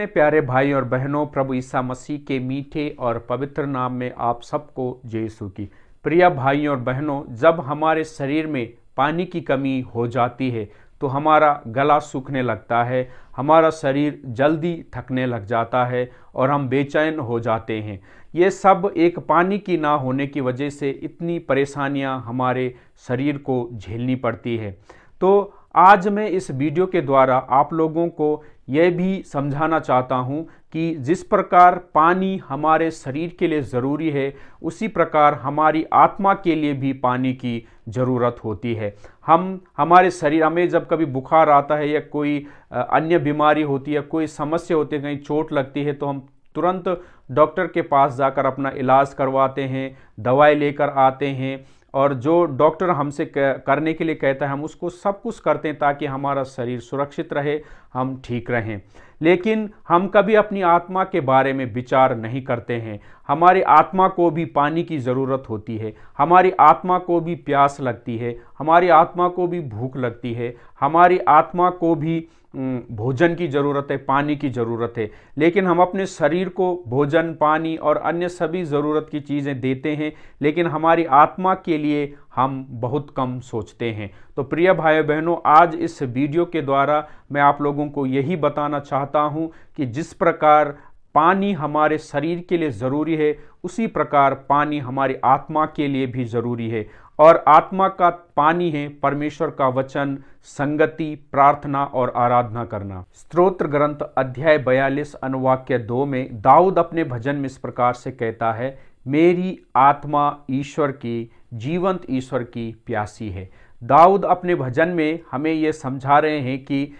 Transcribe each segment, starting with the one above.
में प्यारे भाई और बहनों, प्रभु ईसा मसीह के मीठे और पवित्र नाम में आप सबको जय यीशु की। प्रिय भाई और बहनों, जब हमारे शरीर में पानी की कमी हो जाती है तो हमारा गला सूखने लगता है, हमारा शरीर जल्दी थकने लग जाता है और हम बेचैन हो जाते हैं। ये सब एक पानी की ना होने की वजह से इतनी परेशानियां हमारे शरीर को झेलनी पड़ती है। तो आज मैं इस वीडियो के द्वारा आप लोगों को यह भी समझाना चाहता हूं कि जिस प्रकार पानी हमारे शरीर के लिए ज़रूरी है, उसी प्रकार हमारी आत्मा के लिए भी पानी की ज़रूरत होती है। हमारे शरीर हमें जब कभी बुखार आता है या कोई अन्य बीमारी होती है, कोई समस्या होती है, कहीं चोट लगती है, तो हम तुरंत डॉक्टर के पास जाकर अपना इलाज करवाते हैं, दवाई लेकर आते हैं और जो डॉक्टर हमसे करने के लिए कहता है हम उसको सब कुछ करते हैं ताकि हमारा शरीर सुरक्षित रहे, हम ठीक रहें। लेकिन हम कभी अपनी आत्मा के बारे में विचार नहीं करते हैं। हमारी आत्मा को भी पानी की ज़रूरत होती है, हमारी आत्मा को भी प्यास लगती है, हमारी आत्मा को भी भूख लगती है, हमारी आत्मा को भी भोजन की ज़रूरत है, पानी की ज़रूरत है। लेकिन हम अपने शरीर को भोजन, पानी और अन्य सभी ज़रूरत की चीज़ें देते हैं, लेकिन हमारी आत्मा के लिए हम बहुत कम सोचते हैं। तो प्रिय भाई बहनों, आज इस वीडियो के द्वारा मैं आप लोगों को यही बताना चाहता हूं कि जिस प्रकार पानी हमारे शरीर के लिए ज़रूरी है, उसी प्रकार पानी हमारी आत्मा के लिए भी ज़रूरी है। और आत्मा का पानी है परमेश्वर का वचन, संगति, प्रार्थना और आराधना करना। स्तोत्र ग्रंथ अध्याय 42 अनुवाक्य 2 में दाऊद अपने भजन में इस प्रकार से कहता है, मेरी आत्मा ईश्वर की, जीवंत ईश्वर की प्यासी है। दाऊद अपने भजन में हमें ये समझा रहे हैं कि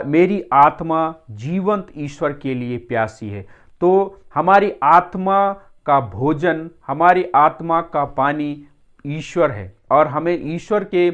मेरी आत्मा जीवंत ईश्वर के लिए प्यासी है। तो हमारी आत्मा का भोजन, हमारी आत्मा का पानी ईश्वर है और हमें ईश्वर के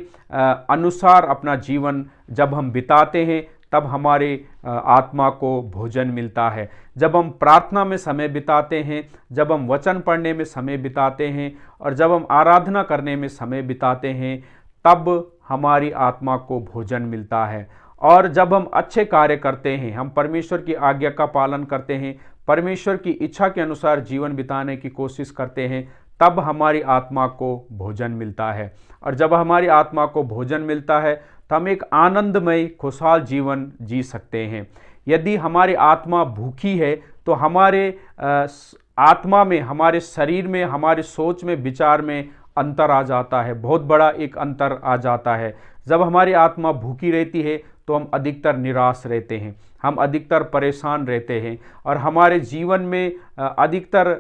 अनुसार अपना जीवन जब हम बिताते हैं तब हमारे आत्मा को भोजन मिलता है। जब हम प्रार्थना में समय बिताते हैं, जब हम वचन पढ़ने में समय बिताते हैं और जब हम आराधना करने में समय बिताते हैं, तब हमारी आत्मा को भोजन मिलता है। और जब हम अच्छे कार्य करते हैं, हम परमेश्वर की आज्ञा का पालन करते हैं, परमेश्वर की इच्छा के अनुसार जीवन बिताने की कोशिश करते हैं, तब हमारी आत्मा को भोजन मिलता है। और जब हमारी आत्मा को भोजन मिलता है तो हम एक आनंदमय खुशहाल जीवन जी सकते हैं। यदि हमारी आत्मा भूखी है तो हमारे आत्मा में, हमारे शरीर में, हमारे सोच में, विचार में अंतर आ जाता है, बहुत बड़ा एक अंतर आ जाता है। जब हमारी आत्मा भूखी रहती है तो हम अधिकतर निराश रहते हैं, हम अधिकतर परेशान रहते हैं और हमारे जीवन में अधिकतर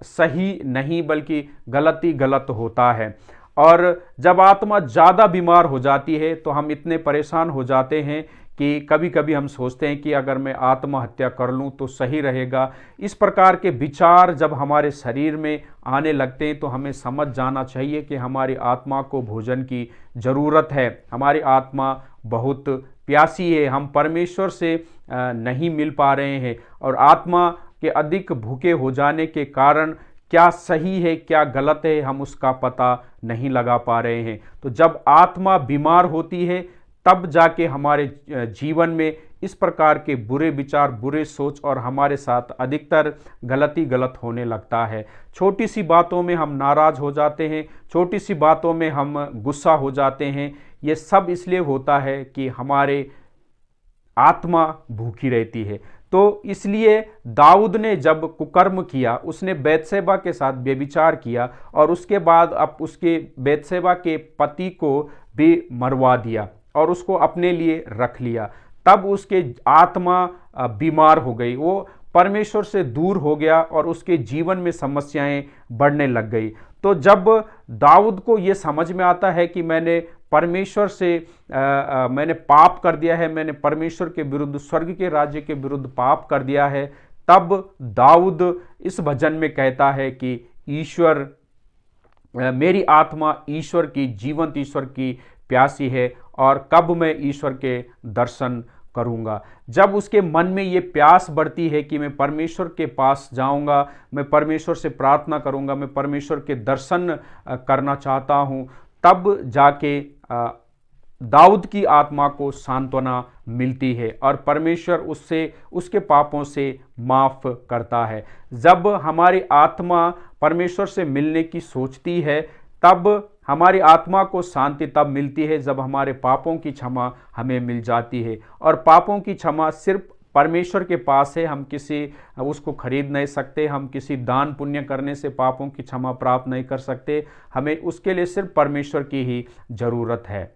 सही नहीं बल्कि गलत ही गलत होता है। और जब आत्मा ज़्यादा बीमार हो जाती है तो हम इतने परेशान हो जाते हैं कि कभी कभी हम सोचते हैं कि अगर मैं आत्महत्या कर लूं तो सही रहेगा। इस प्रकार के विचार जब हमारे शरीर में आने लगते हैं तो हमें समझ जाना चाहिए कि हमारी आत्मा को भोजन की ज़रूरत है, हमारी आत्मा बहुत प्यासी है, हम परमेश्वर से नहीं मिल पा रहे हैं और आत्मा के अधिक भूखे हो जाने के कारण क्या सही है क्या गलत है हम उसका पता नहीं लगा पा रहे हैं। तो जब आत्मा बीमार होती है तब जाके हमारे जीवन में इस प्रकार के बुरे विचार, बुरे सोच और हमारे साथ अधिकतर गलत होने लगता है। छोटी सी बातों में हम नाराज़ हो जाते हैं, छोटी सी बातों में हम गुस्सा हो जाते हैं। ये सब इसलिए होता है कि हमारे आत्मा भूखी रहती है। तो इसलिए दाऊद ने जब कुकर्म किया, उसने बैतशेबा के साथ व्यभिचार किया और उसके बाद अब उसके बैतशेबा के पति को भी मरवा दिया और उसको अपने लिए रख लिया, तब उसके आत्मा बीमार हो गई, वो परमेश्वर से दूर हो गया और उसके जीवन में समस्याएं बढ़ने लग गई। तो जब दाऊद को ये समझ में आता है कि मैंने परमेश्वर से मैंने पाप कर दिया है, मैंने परमेश्वर के विरुद्ध, स्वर्ग के राज्य के विरुद्ध पाप कर दिया है, तब दाऊद इस भजन में कहता है कि ईश्वर, मेरी आत्मा ईश्वर की, जीवंत ईश्वर की प्यासी है और कब मैं ईश्वर के दर्शन करूंगा। जब उसके मन में ये प्यास बढ़ती है कि मैं परमेश्वर के पास जाऊंगा, मैं परमेश्वर से प्रार्थना करूंगा, मैं परमेश्वर के दर्शन करना चाहता हूं, तब जाके दाऊद की आत्मा को सांत्वना मिलती है और परमेश्वर उससे उसके पापों से माफ़ करता है। जब हमारी आत्मा परमेश्वर से मिलने की सोचती है, तब हमारी आत्मा को शांति तब मिलती है जब हमारे पापों की क्षमा हमें मिल जाती है। और पापों की क्षमा सिर्फ परमेश्वर के पास है, हम किसी उसको खरीद नहीं सकते, हम किसी दान पुण्य करने से पापों की क्षमा प्राप्त नहीं कर सकते, हमें उसके लिए सिर्फ परमेश्वर की ही ज़रूरत है।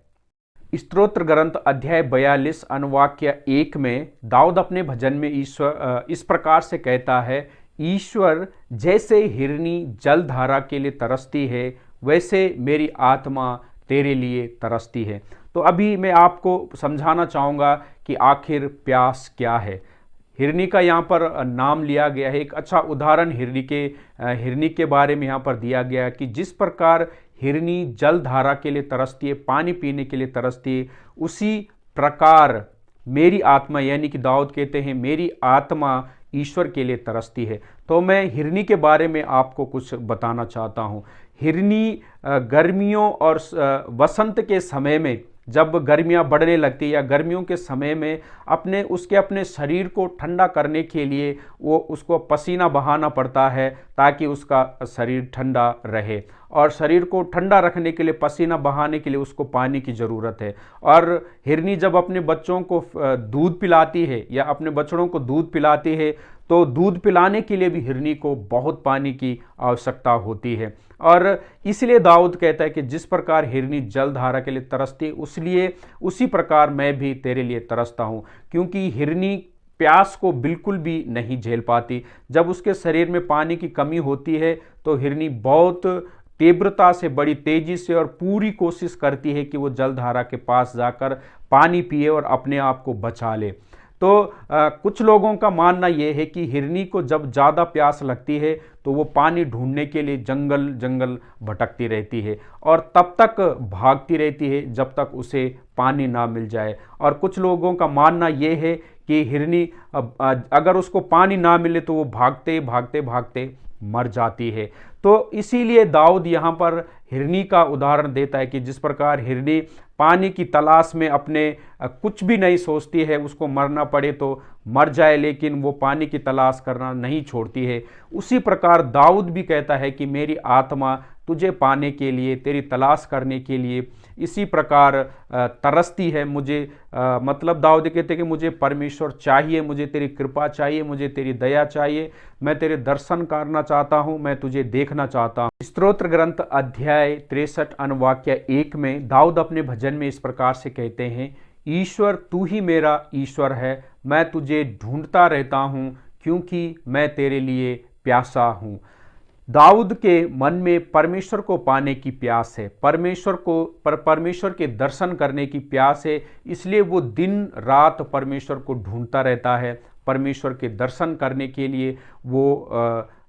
स्तोत्र ग्रंथ अध्याय 42 अनुवाक्य 1 में दाऊद अपने भजन में ईश्वर इस प्रकार से कहता है, ईश्वर जैसे हिरनी जलधारा के लिए तरसती है, वैसे मेरी आत्मा तेरे लिए तरसती है। तो अभी मैं आपको समझाना चाहूँगा कि आखिर प्यास क्या है। हिरनी का यहाँ पर नाम लिया गया है, एक अच्छा उदाहरण हिरनी के बारे में यहाँ पर दिया गया है कि जिस प्रकार हिरनी जलधारा के लिए तरसती है, पानी पीने के लिए तरसती है, उसी प्रकार मेरी आत्मा, यानी कि दाऊद कहते हैं मेरी आत्मा ईश्वर के लिए तरसती है। तो मैं हिरनी के बारे में आपको कुछ बताना चाहता हूँ। हिरनी गर्मियों और वसंत के समय में जब गर्मियाँ बढ़ने लगती है या गर्मियों के समय में अपने शरीर को ठंडा करने के लिए वो उसको पसीना बहाना पड़ता है ताकि उसका शरीर ठंडा रहे। और शरीर को ठंडा रखने के लिए, पसीना बहाने के लिए उसको पानी की ज़रूरत है। और हिरनी जब अपने बच्चों को दूध पिलाती है या अपने बछड़ों को दूध पिलाती है, तो दूध पिलाने के लिए भी हिरनी को बहुत पानी की आवश्यकता होती है। और इसलिए दाऊद कहता है कि जिस प्रकार हिरनी जलधारा के लिए तरसती, उसलिए उसी प्रकार मैं भी तेरे लिए तरसता हूँ। क्योंकि हिरनी प्यास को बिल्कुल भी नहीं झेल पाती। जब उसके शरीर में पानी की कमी होती है तो हिरनी बहुत तीव्रता से, बड़ी तेजी से और पूरी कोशिश करती है कि वो जलधारा के पास जाकर पानी पिए और अपने आप को बचा ले। तो कुछ लोगों का मानना यह है कि हिरनी को जब ज़्यादा प्यास लगती है तो वो पानी ढूंढने के लिए जंगल जंगल भटकती रहती है और तब तक भागती रहती है जब तक उसे पानी ना मिल जाए। और कुछ लोगों का मानना यह है कि हिरनी अगर उसको पानी ना मिले तो वो भागते भागते भागते मर जाती है। तो इसीलिए दाऊद यहाँ पर हिरनी का उदाहरण देता है कि जिस प्रकार हिरनी पानी की तलाश में अपने कुछ भी नहीं सोचती है, उसको मरना पड़े तो मर जाए, लेकिन वो पानी की तलाश करना नहीं छोड़ती है, उसी प्रकार दाऊद भी कहता है कि मेरी आत्मा तुझे पाने के लिए, तेरी तलाश करने के लिए इसी प्रकार तरसती है। मुझे मतलब दाऊद कहते हैं कि मुझे परमेश्वर चाहिए, मुझे तेरी कृपा चाहिए, मुझे तेरी दया चाहिए, मैं तेरे दर्शन करना चाहता हूँ, मैं तुझे देखना चाहता हूँ। स्तोत्र ग्रंथ अध्याय 63 अनुवाक्य 1 में दाऊद अपने भजन में इस प्रकार से कहते हैं, ईश्वर तू ही मेरा ईश्वर है, मैं तुझे ढूंढता रहता हूँ क्योंकि मैं तेरे लिए प्यासा हूँ। दाऊद के मन में परमेश्वर को पाने की प्यास है, परमेश्वर के दर्शन करने की प्यास है, इसलिए वो दिन रात परमेश्वर को ढूंढता रहता है। परमेश्वर के दर्शन करने के लिए वो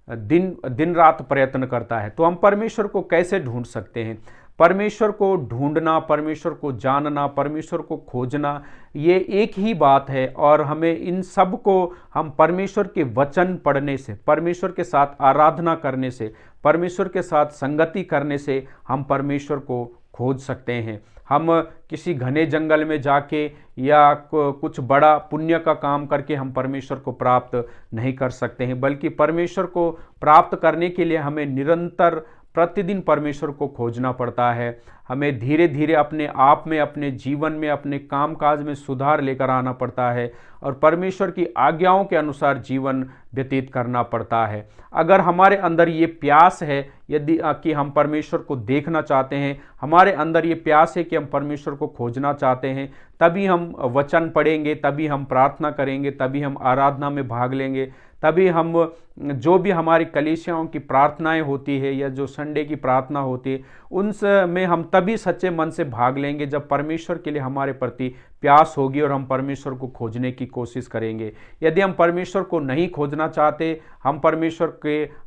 दिन रात प्रयत्न करता है। तो हम परमेश्वर को कैसे ढूंढ सकते हैं? परमेश्वर को ढूंढना, परमेश्वर को जानना, परमेश्वर को खोजना, ये एक ही बात है। और हमें इन सब को हम परमेश्वर के वचन पढ़ने से, परमेश्वर के साथ आराधना करने से, परमेश्वर के साथ संगति करने से हम परमेश्वर को खोज सकते हैं। हम किसी घने जंगल में जाके या कुछ बड़ा पुण्य का काम करके हम परमेश्वर को प्राप्त नहीं कर सकते हैं, बल्कि परमेश्वर को प्राप्त करने के लिए हमें निरंतर प्रतिदिन परमेश्वर को खोजना पड़ता है। हमें धीरे धीरे अपने आप में, अपने जीवन में, अपने कामकाज में सुधार लेकर आना पड़ता है और परमेश्वर की आज्ञाओं के अनुसार जीवन व्यतीत करना पड़ता है। अगर हमारे अंदर ये प्यास है यदि कि हम परमेश्वर को देखना चाहते हैं, हमारे अंदर ये प्यास है कि हम परमेश्वर को खोजना चाहते हैं, तभी हम वचन पढ़ेंगे, तभी हम प्रार्थना करेंगे, तभी हम आराधना में भाग लेंगे, तभी हम जो भी हमारी कलीसियाओं की प्रार्थनाएं होती है या जो संडे की प्रार्थना होती है उनमें हम तभी सच्चे मन से भाग लेंगे जब परमेश्वर के लिए हमारे प्रति प्यास होगी और हम परमेश्वर को खोजने की कोशिश करेंगे। यदि हम परमेश्वर को नहीं खोजना चाहते,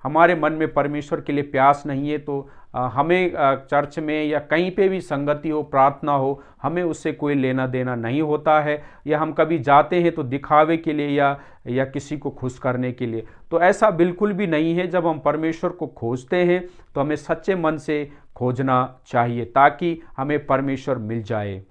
हमारे मन में परमेश्वर के लिए प्यास नहीं है, तो हमें चर्च में या कहीं पे भी संगति हो, प्रार्थना हो, हमें उससे कोई लेना देना नहीं होता है। या हम कभी जाते हैं तो दिखावे के लिए या किसी को खुश करने के लिए, तो ऐसा बिल्कुल भी नहीं है। जब हम परमेश्वर को खोजते हैं तो हमें सच्चे मन से खोजना चाहिए ताकि हमें परमेश्वर मिल जाए।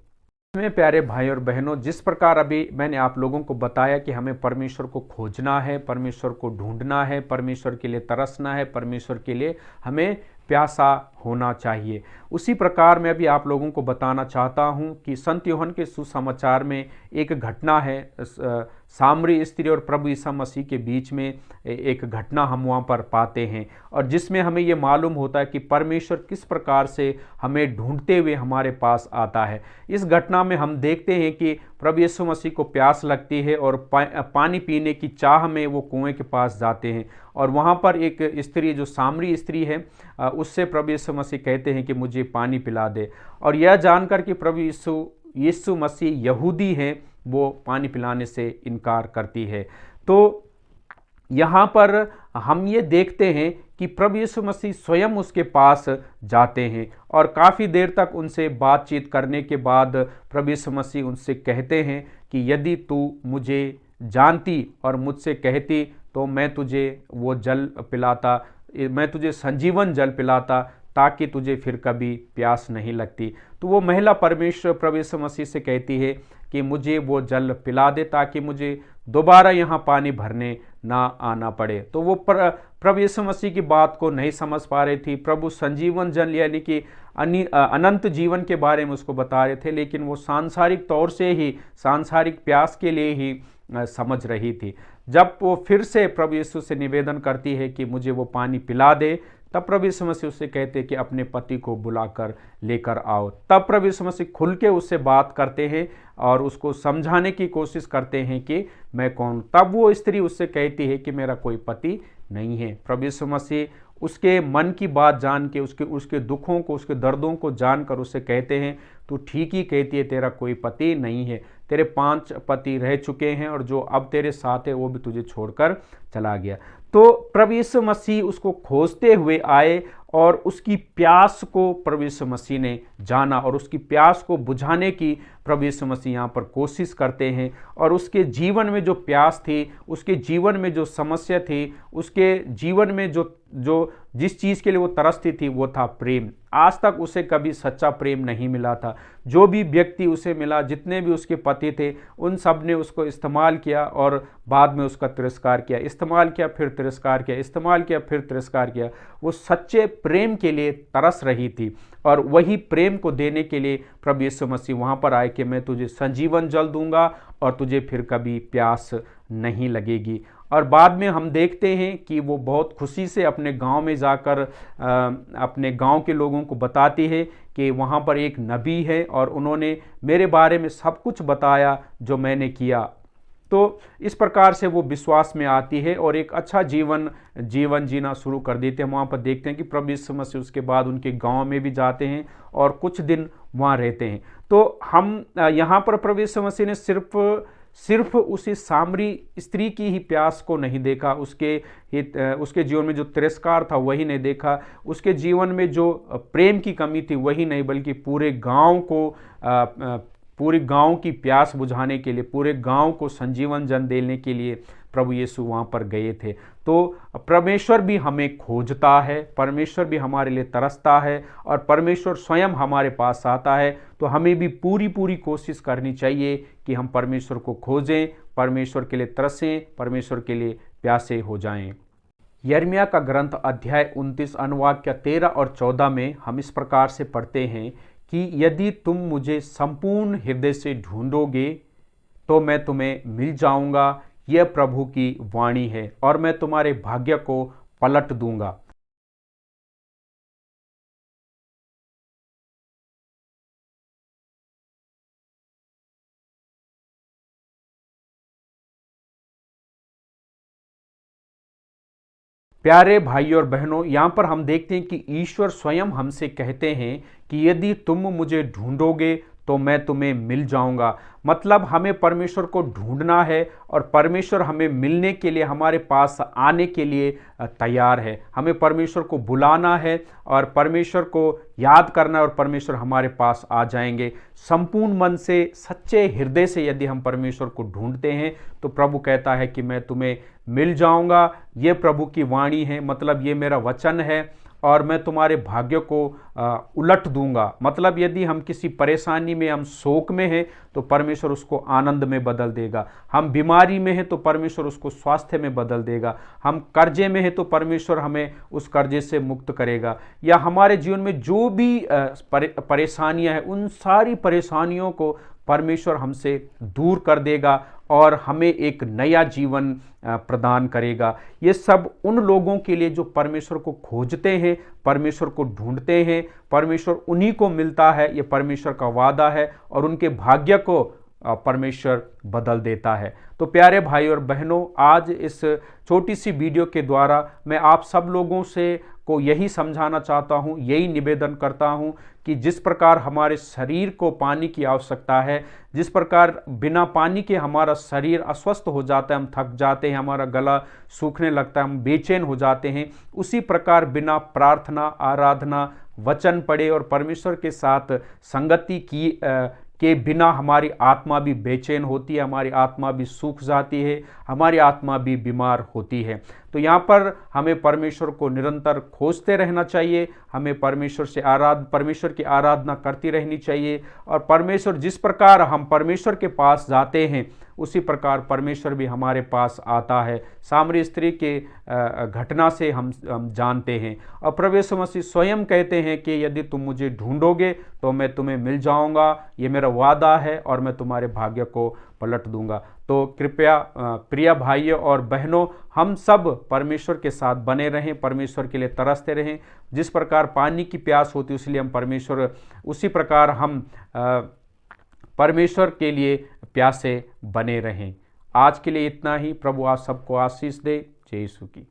मेरे प्यारे भाई और बहनों, जिस प्रकार अभी मैंने आप लोगों को बताया कि हमें परमेश्वर को खोजना है, परमेश्वर को ढूंढना है, परमेश्वर के लिए तरसना है, परमेश्वर के लिए हमें प्यासा होना चाहिए, उसी प्रकार मैं भी आप लोगों को बताना चाहता हूं कि संत यूहन्ना के सुसमाचार में एक घटना है, सामरी स्त्री और प्रभु यीशु मसीह के बीच में एक घटना हम वहाँ पर पाते हैं, और जिसमें हमें ये मालूम होता है कि परमेश्वर किस प्रकार से हमें ढूंढते हुए हमारे पास आता है। इस घटना में हम देखते हैं कि प्रभु यीशु मसीह को प्यास लगती है और पानी पीने की चाह में वो कुएं के पास जाते हैं, और वहाँ पर एक स्त्री जो सामरी स्त्री है उससे प्रभु यीशु मसीह कहते हैं कि मुझे पानी पिला दे, और यह जानकर कि प्रभु यीशु मसीह यहूदी हैं, वो पानी पिलाने से इनकार करती है। तो यहाँ पर हम ये देखते हैं कि प्रभु यीशु मसीह स्वयं उसके पास जाते हैं, और काफ़ी देर तक उनसे बातचीत करने के बाद प्रभु यीशु मसीह उनसे कहते हैं कि यदि तू मुझे जानती और मुझसे कहती तो मैं तुझे वो जल पिलाता, मैं तुझे संजीवन जल पिलाता, ताकि तुझे फिर कभी प्यास नहीं लगती। तो वो महिला परमेश्वर प्रभु यीशु मसीह से कहती है कि मुझे वो जल पिला दे ताकि मुझे दोबारा यहाँ पानी भरने ना आना पड़े। तो वो प्रभु यीशु मसीह की बात को नहीं समझ पा रही थी। प्रभु संजीवन जल यानी कि अनंत जीवन के बारे में उसको बता रहे थे, लेकिन वो सांसारिक तौर से ही सांसारिक प्यास के लिए ही समझ रही थी। जब वो फिर से प्रभु यीशु से निवेदन करती है कि मुझे वो पानी पिला दे, तब प्रभु यीशु मसीह उससे कहते हैं कि अपने पति को बुलाकर लेकर आओ। तब प्रभु यीशु मसीह खुल के उससे बात करते हैं और उसको समझाने की कोशिश करते हैं कि मैं कौन। तब वो स्त्री उससे कहती है कि मेरा कोई पति नहीं है। प्रभु यीशु मसीह उसके मन की बात जान के, उसके दुखों को, उसके दर्दों को जानकर उससे कहते हैं तू ठीक ही कहती है, तेरा कोई पति नहीं है, तेरे 5 पति रह चुके हैं और जो अब तेरे साथ है वो भी तुझे छोड़कर चला गया। तो प्रभु यीशु मसीह उसको खोजते हुए आए और उसकी प्यास को प्रभु यीशु मसीह ने जाना, और उसकी प्यास को बुझाने की प्रभु यीशु मसीह यहाँ पर कोशिश करते हैं। और उसके जीवन में जो प्यास थी, उसके जीवन में जो समस्या थी, उसके जीवन में जो जिस चीज़ के लिए वो तरसती थी वो था प्रेम। आज तक उसे कभी सच्चा प्रेम नहीं मिला था। जो भी व्यक्ति उसे मिला, जितने भी उसके पति थे, उन सब ने उसको इस्तेमाल किया और बाद में उसका तिरस्कार किया, इस्तेमाल किया फिर तिरस्कार किया, इस्तेमाल किया फिर तिरस्कार किया। वो सच्चे प्रेम के लिए तरस रही थी, और वही प्रेम को देने के लिए प्रभु यीशु मसीह वहाँ पर आए कि मैं तुझे संजीवन जल दूंगा और तुझे फिर कभी प्यास नहीं लगेगी। और बाद में हम देखते हैं कि वो बहुत खुशी से अपने गांव में जाकर अपने गांव के लोगों को बताती है कि वहाँ पर एक नबी है और उन्होंने मेरे बारे में सब कुछ बताया जो मैंने किया। तो इस प्रकार से वो विश्वास में आती है और एक अच्छा जीवन जीना शुरू कर देते हैं। वहाँ पर देखते हैं कि प्रभु यीशु मसीह उसके बाद उनके गांव में भी जाते हैं और कुछ दिन वहाँ रहते हैं। तो हम यहाँ पर प्रभु यीशु मसीह ने सिर्फ उसी सामरी स्त्री की ही प्यास को नहीं देखा, उसके जीवन में जो तिरस्कार था वही नहीं देखा, उसके जीवन में जो प्रेम की कमी थी वही नहीं, बल्कि पूरे गांव की प्यास बुझाने के लिए, पूरे गांव को संजीवन जल देने के लिए प्रभु यीशु वहाँ पर गए थे। तो परमेश्वर भी हमें खोजता है, परमेश्वर भी हमारे लिए तरसता है, और परमेश्वर स्वयं हमारे पास आता है। तो हमें भी पूरी कोशिश करनी चाहिए कि हम परमेश्वर को खोजें, परमेश्वर के लिए तरसें, परमेश्वर के लिए प्यासे हो जाएं। यिर्मयाह का ग्रंथ अध्याय 29 अनुवाक्य 13 और 14 में हम इस प्रकार से पढ़ते हैं कि यदि तुम मुझे संपूर्ण हृदय से ढूंढोगे तो मैं तुम्हें मिल जाऊंगा, यह प्रभु की वाणी है, और मैं तुम्हारे भाग्य को पलट दूंगा। प्यारे भाई और बहनों, यहाँ पर हम देखते हैं कि ईश्वर स्वयं हमसे कहते हैं कि यदि तुम मुझे ढूंढोगे तो मैं तुम्हें मिल जाऊंगा। मतलब हमें परमेश्वर को ढूंढना है और परमेश्वर हमें मिलने के लिए, हमारे पास आने के लिए तैयार है। हमें परमेश्वर को बुलाना है और परमेश्वर को याद करना है और परमेश्वर हमारे पास आ जाएंगे। संपूर्ण मन से, सच्चे हृदय से यदि हम परमेश्वर को ढूंढते हैं तो प्रभु कहता है कि मैं तुम्हें मिल जाऊंगा। ये प्रभु की वाणी है, मतलब ये मेरा वचन है। और मैं तुम्हारे भाग्य को उलट दूंगा। मतलब यदि हम किसी परेशानी में, हम शोक में हैं, तो परमेश्वर उसको आनंद में बदल देगा। हम बीमारी में हैं तो परमेश्वर उसको स्वास्थ्य में बदल देगा। हम कर्जे में हैं तो परमेश्वर हमें उस कर्जे से मुक्त करेगा। या हमारे जीवन में जो भी परेशानियां हैं, उन सारी परेशानियों को परमेश्वर हमसे दूर कर देगा और हमें एक नया जीवन प्रदान करेगा। ये सब उन लोगों के लिए जो परमेश्वर को खोजते हैं, परमेश्वर को ढूंढते हैं। परमेश्वर उन्हीं को मिलता है, ये परमेश्वर का वादा है, और उनके भाग्य को परमेश्वर बदल देता है। तो प्यारे भाई और बहनों, आज इस छोटी सी वीडियो के द्वारा मैं आप सब लोगों से को यही समझाना चाहता हूँ, यही निवेदन करता हूँ कि जिस प्रकार हमारे शरीर को पानी की आवश्यकता है, जिस प्रकार बिना पानी के हमारा शरीर अस्वस्थ हो जाता है, हम थक जाते हैं, हमारा गला सूखने लगता है, हम बेचैन हो जाते हैं, उसी प्रकार बिना प्रार्थना, आराधना, वचन पढ़े और परमेश्वर के साथ संगति की के बिना हमारी आत्मा भी बेचैन होती है, हमारी आत्मा भी सूख जाती है, हमारी आत्मा भी बीमार होती है। तो यहाँ पर हमें परमेश्वर को निरंतर खोजते रहना चाहिए, हमें परमेश्वर की आराधना करती रहनी चाहिए। और परमेश्वर, जिस प्रकार हम परमेश्वर के पास जाते हैं, उसी प्रकार परमेश्वर भी हमारे पास आता है। सामरी स्त्री के घटना से हम जानते हैं। और प्रभु यीशु मसीह स्वयं कहते हैं कि यदि तुम मुझे ढूंढोगे तो मैं तुम्हें मिल जाऊंगा, ये मेरा वादा है, और मैं तुम्हारे भाग्य को पलट दूंगा। तो कृपया प्रिय भाइयों और बहनों, हम सब परमेश्वर के साथ बने रहें, परमेश्वर के लिए तरसते रहें। जिस प्रकार पानी की प्यास होती है, इसलिए हम परमेश्वर, उसी प्रकार हम परमेश्वर के लिए प्यासे बने रहें। आज के लिए इतना ही। प्रभु आप सबको आशीष दे। जय यीशु की।